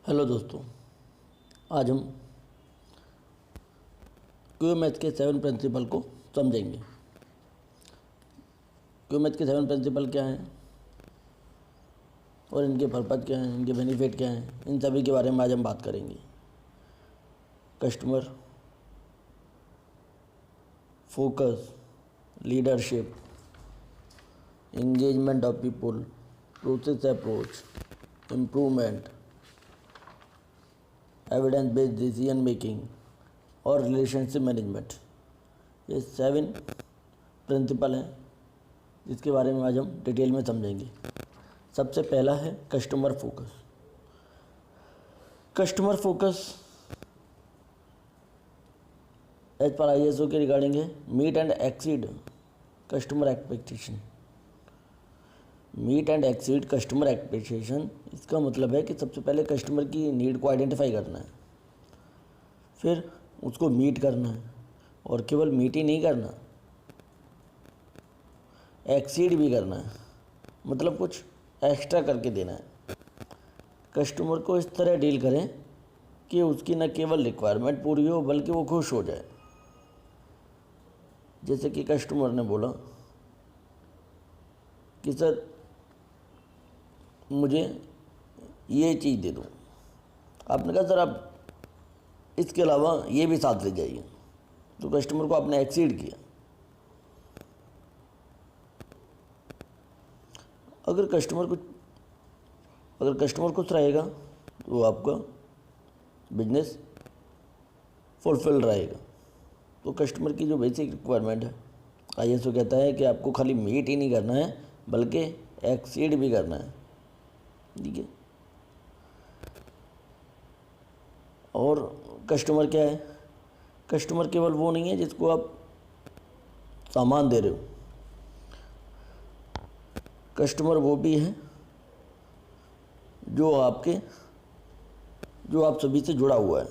Hello दोस्तों, आज हम क्यू मैथ के 7 प्रिंसिपल को समझेंगे। क्यू मैथ के 7 प्रिंसिपल क्या हैं और इनके पर्पज़ क्या हैं, इनके बेनिफिट क्या हैं, इन सभी के बारे में आज हम बात करेंगे। Customer focus, leadership, engagement of people, process approach, improvement, evidence based decision making और रिलेशनशिप मैनेजमेंट, ये 7 प्रिंसिपल हैं जिसके बारे में आज हम डिटेल में समझेंगे। सबसे पहला है customer focus. Customer focus as पर ISO के रिगार्डिंग है meet and exceed customer expectation. Meet and exceed customer expectation, इसका मतलब है कि सबसे पहले कस्टमर की नीड को आइडेंटिफाई करना है, फिर उसको मीट करना है और केवल मीट ही नहीं करना, एक्सीड भी करना है, मतलब कुछ एक्स्ट्रा करके देना है। कस्टमर को इस तरह डील करें कि उसकी न केवल रिक्वायरमेंट पूरी हो बल्कि वो खुश हो जाए। जैसे कि कस्टमर ने बोला कि सर मुझे ये चीज़ दे दो, आपने कहा सर आप इसके अलावा ये भी साथ ले जाइए, तो कस्टमर को आपने एक्सीड किया। अगर कस्टमर खुश रहेगा तो आपका बिजनेस फुलफिल रहेगा। तो कस्टमर की जो बेसिक रिक्वायरमेंट है, ISO कहता है कि आपको खाली मीट ही नहीं करना है बल्कि एक्सीड भी करना है, ठीक है। और कस्टमर क्या है? कस्टमर केवल वो नहीं है जिसको आप सामान दे रहे हो, कस्टमर वो भी है जो आप सभी से जुड़ा हुआ है,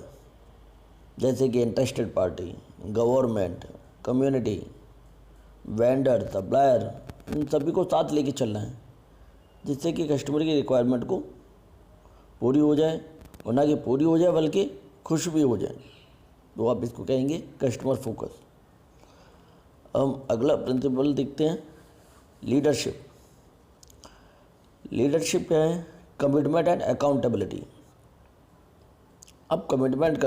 जैसे कि interested party, government, community, vendor, supplier, इन सभी को साथ लेके चलना है जिससे कि कस्टमर की रिक्वायरमेंट को पूरी हो जाए, और ना कि पूरी हो जाए बल्कि खुश भी हो जाए। तो आप इसको कहेंगे कस्टमर फोकस। हम अगला प्रिंसिपल देखते हैं, लीडरशिप। लीडरशिप क्या है? Commitment and accountability. आप कमिटमेंट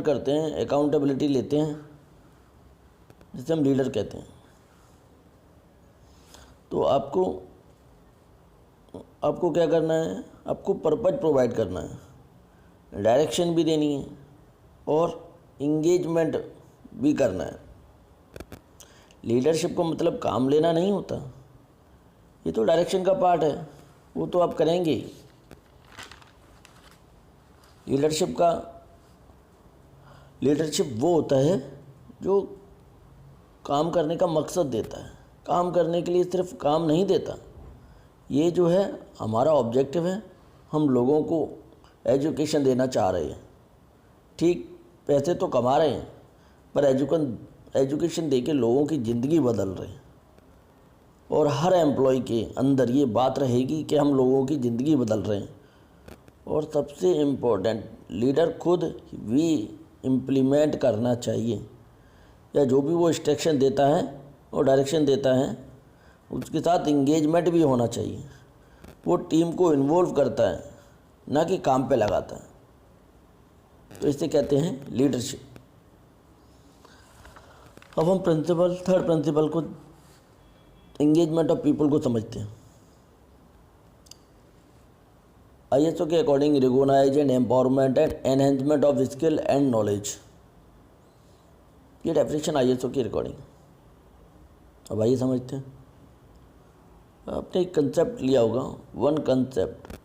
करते हैं, अकाउंटेबिलिटी लेते हैं, जिसे हम लीडर कहते हैं। तो आपको क्या करना है? आपको पर्पज प्रोवाइड करना है, डायरेक्शन भी देनी है और इंगेजमेंट भी करना है। लीडरशिप को मतलब काम लेना नहीं होता, ये तो डायरेक्शन का पार्ट है, वो तो आप करेंगे ही। लीडरशिप वो होता है जो काम करने का मकसद देता है, काम करने के लिए सिर्फ काम नहीं देता। ये जो है हमारा ऑब्जेक्टिव है, हम लोगों को एजुकेशन देना चाह रहे हैं, ठीक पैसे तो कमा रहे हैं पर एजुकेशन देके लोगों की ज़िंदगी बदल रहे हैं। और हर एम्प्लॉय के अंदर ये बात रहेगी कि हम लोगों की ज़िंदगी बदल रहे हैं। और सबसे इम्पोर्टेंट, लीडर खुद भी इम्प्लीमेंट करना चाहिए, या जो भी वो इंस्ट्रक्शन देता है और डायरेक्शन देता है उसके साथ इंगेजमेंट भी होना चाहिए। वो टीम को इन्वॉल्व करता है, ना कि काम पे लगाता है। तो इसे कहते हैं लीडरशिप। अब हम थर्ड प्रिंसिपल को, इंगेजमेंट ऑफ पीपल को समझते हैं। ISO के according recognise and empowerment and enhancement of skill and knowledge, ये डेफिनेशन ISO की रिकॉर्डिंग। अब आइए समझते हैं। आपने एक कंसेप्ट लिया होगा, one concept,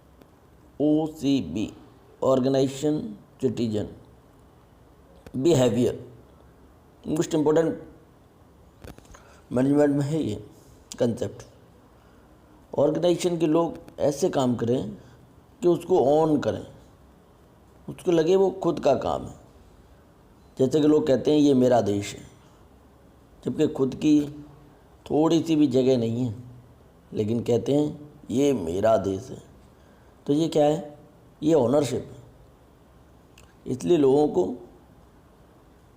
OCB, organisation citizen behaviour. Most important management में है ये कंसेप्ट। ऑर्गेनाइजेशन के लोग ऐसे काम करें कि उसको ऑन करें, उसको लगे वो खुद का काम है। जैसे कि लोग कहते हैं ये मेरा देश है, जबकि खुद की थोड़ी सी भी जगह नहीं है, लेकिन कहते हैं ये मेरा देश है। तो ये क्या है? ये ओनरशिप है। इसलिए लोगों को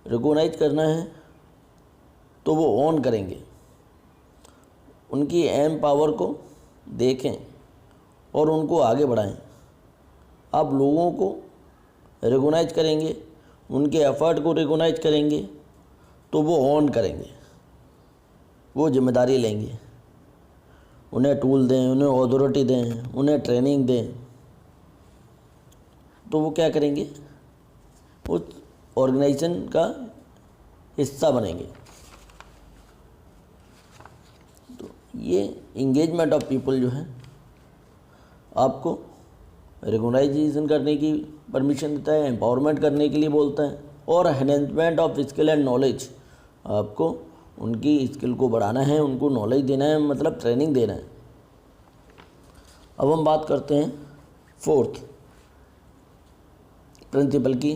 रिकॉग्नाइज करना है तो वो ऑन करेंगे, उनकी एम पावर को देखें और उनको आगे बढ़ाएं। आप लोगों को रिकॉग्नाइज करेंगे, उनके एफर्ट को रिकॉग्नाइज करेंगे तो वो ऑन करेंगे, वो जिम्मेदारी लेंगे। उन्हें टूल दें, उन्हें अथॉरिटी दें, उन्हें ट्रेनिंग दें, तो वो क्या करेंगे? उस ऑर्गेनाइजेशन का हिस्सा बनेंगे। तो ये इंगेजमेंट ऑफ पीपल जो है आपको रिकॉग्नाइजेशन करने की परमिशन देता है, एम्पावरमेंट करने के लिए बोलता है, और enhancement of skill and knowledge, आपको उनकी स्किल को बढ़ाना है, उनको नॉलेज देना है, मतलब ट्रेनिंग देना है। अब हम बात करते हैं फोर्थ प्रिंसिपल की,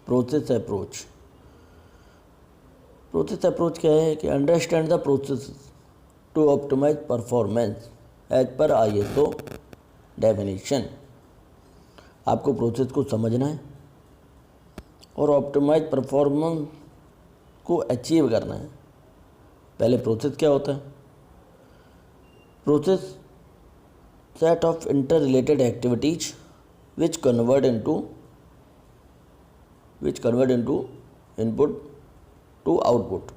प्रोसेस अप्रोच। प्रोसेस अप्रोच क्या है कि understand the process to optimise performance as पर ISO डेफिनेशन। आपको प्रोसेस को समझना है और ऑप्टिमाइज परफॉर्मेंस को अचीव करना है। पहले प्रोसेस क्या होता है? Process set of inter related activities which convert into input to output.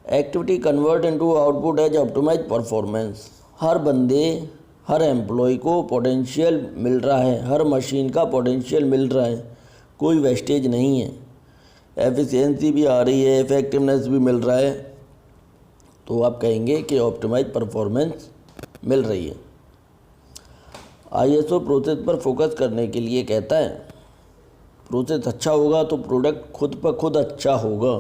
Activity convert into output as optimize performance. हर बंदे, हर एम्प्लॉय को पोटेंशियल मिल रहा है, हर मशीन का पोटेंशियल मिल रहा है, कोई वेस्टेज नहीं है, एफिशिएंसी भी आ रही है, इफेक्टिवनेस भी मिल रहा है, तो आप कहेंगे कि ऑप्टिमाइज परफॉर्मेंस मिल रही है। ISO प्रोसेस पर फोकस करने के लिए कहता है, प्रोसेस अच्छा होगा तो प्रोडक्ट खुद ब खुद अच्छा होगा।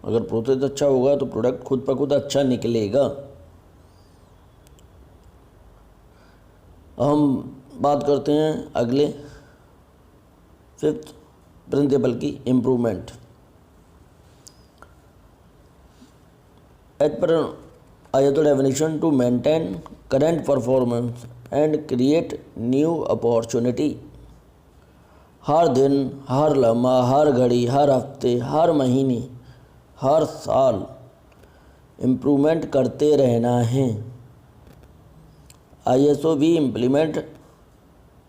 अगर प्रोसेस अच्छा होगा तो प्रोडक्ट खुद ब खुद अच्छा निकलेगा। हम बात करते हैं अगले फिफ्थ प्रिंसिपल की, इम्प्रूवमेंट। एज पर ISO definition to maintain current performance and create new opportunity. हर दिन, हर लम्हा, हर घड़ी, हर हफ्ते, हर महीने, हर साल इम्प्रूवमेंट करते रहना है। ISO भी इम्प्लीमेंट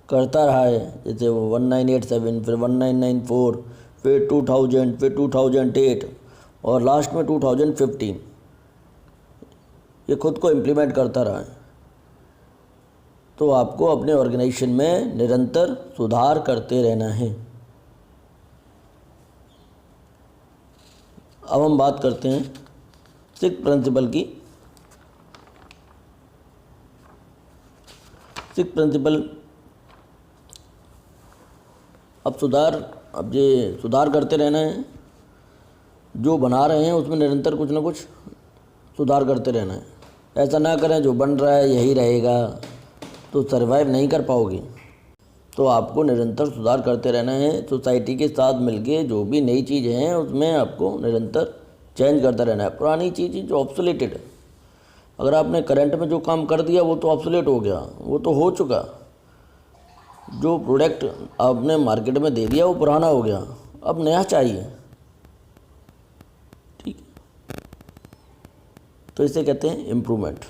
करता रहा है, जैसे वो 1987, फिर 1994, फिर 2000, फिर 2008 और लास्ट में 2015, ये खुद को इम्प्लीमेंट करता रहा है। तो आपको अपने ऑर्गेनाइजेशन में निरंतर सुधार करते रहना है। अब हम बात करते हैं सिक्स्थ प्रिंसिपल की। सिक्स्थ प्रिंसिपल, अब ये सुधार करते रहना है। जो बना रहे हैं उसमें निरंतर कुछ ना कुछ सुधार करते रहना है। ऐसा ना करें जो बन रहा है यही रहेगा, तो सर्वाइव नहीं कर पाओगे। तो आपको निरंतर सुधार करते रहना है। सोसाइटी के साथ मिलके जो भी नई चीज़ें हैं उसमें आपको निरंतर चेंज करता रहना है। पुरानी चीज़ जो ऑब्सोलेटेड है, अगर आपने करंट में जो काम कर दिया वो तो ऑब्सोलेट हो गया, वो तो हो चुका। जो प्रोडक्ट आपने मार्केट में दे दिया वो पुराना हो गया, अब नया चाहिए। ठीक, तो इसे कहते हैं इम्प्रूवमेंट।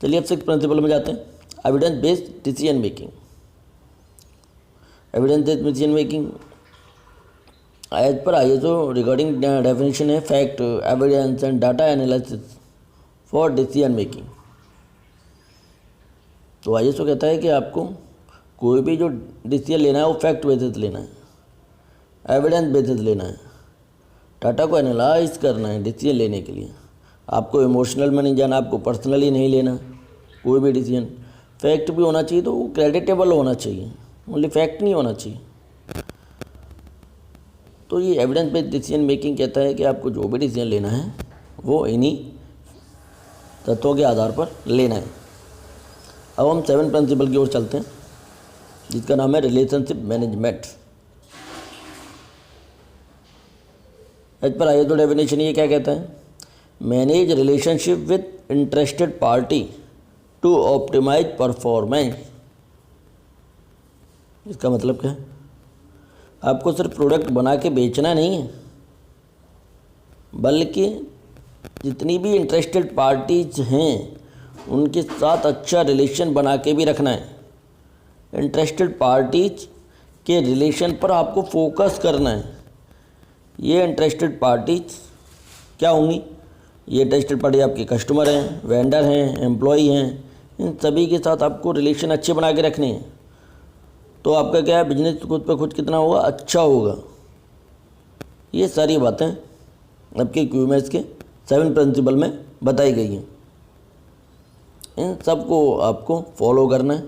चलिए अब सिक्स्थ प्रिंसिपल में जाते हैं, evidence based decision making. Evidence based decision making as पर ISO रिगार्डिंग डेफिनेशन है fact, evidence and data analysis for decision making. तो ISO कहता है कि आपको कोई भी जो डिसीजन लेना है वो फैक्ट बेसिस लेना है, एविडेंस बेसिस लेना है, डाटा को एनालाइज करना है डिसीजन लेने के लिए। आपको इमोशनल में नहीं जाना, आपको पर्सनली नहीं लेना कोई भी डिसीजन। फैक्ट भी होना चाहिए तो वो क्रेडिटेबल होना चाहिए, ओनली फैक्ट नहीं होना चाहिए। तो ये एविडेंस बेस्ड डिसीजन मेकिंग कहता है कि आपको जो भी डिसीजन लेना है वो इन्हीं तत्वों के आधार पर लेना है। अब हम 7 प्रिंसिपल की ओर चलते हैं, जिसका नाम है रिलेशनशिप मैनेजमेंट। एज पर ISO डेफिनेशन ये क्या कहता है? Manage relationship with interested party to optimise performance. इसका मतलब क्या है? आपको सिर्फ प्रोडक्ट बना के बेचना नहीं है, बल्कि जितनी भी इंटरेस्टेड पार्टीज हैं उनके साथ अच्छा रिलेशन बना के भी रखना है। इंटरेस्टेड पार्टीज के रिलेशन पर आपको फोकस करना है। ये इंटरेस्टेड पार्टीज क्या होंगी? ये इंटरेस्टेड पार्टी आपके कस्टमर हैं, वेंडर हैं, एम्प्लॉई हैं, इन सभी के साथ आपको रिलेशन अच्छे बना के रखने हैं। तो आपका क्या है, बिजनेस खुद पे खुद कितना होगा, अच्छा होगा। ये सारी बातें आपके क्यूएमएस के 7 प्रिंसिपल में बताई गई हैं। इन सब को आपको फॉलो करना है।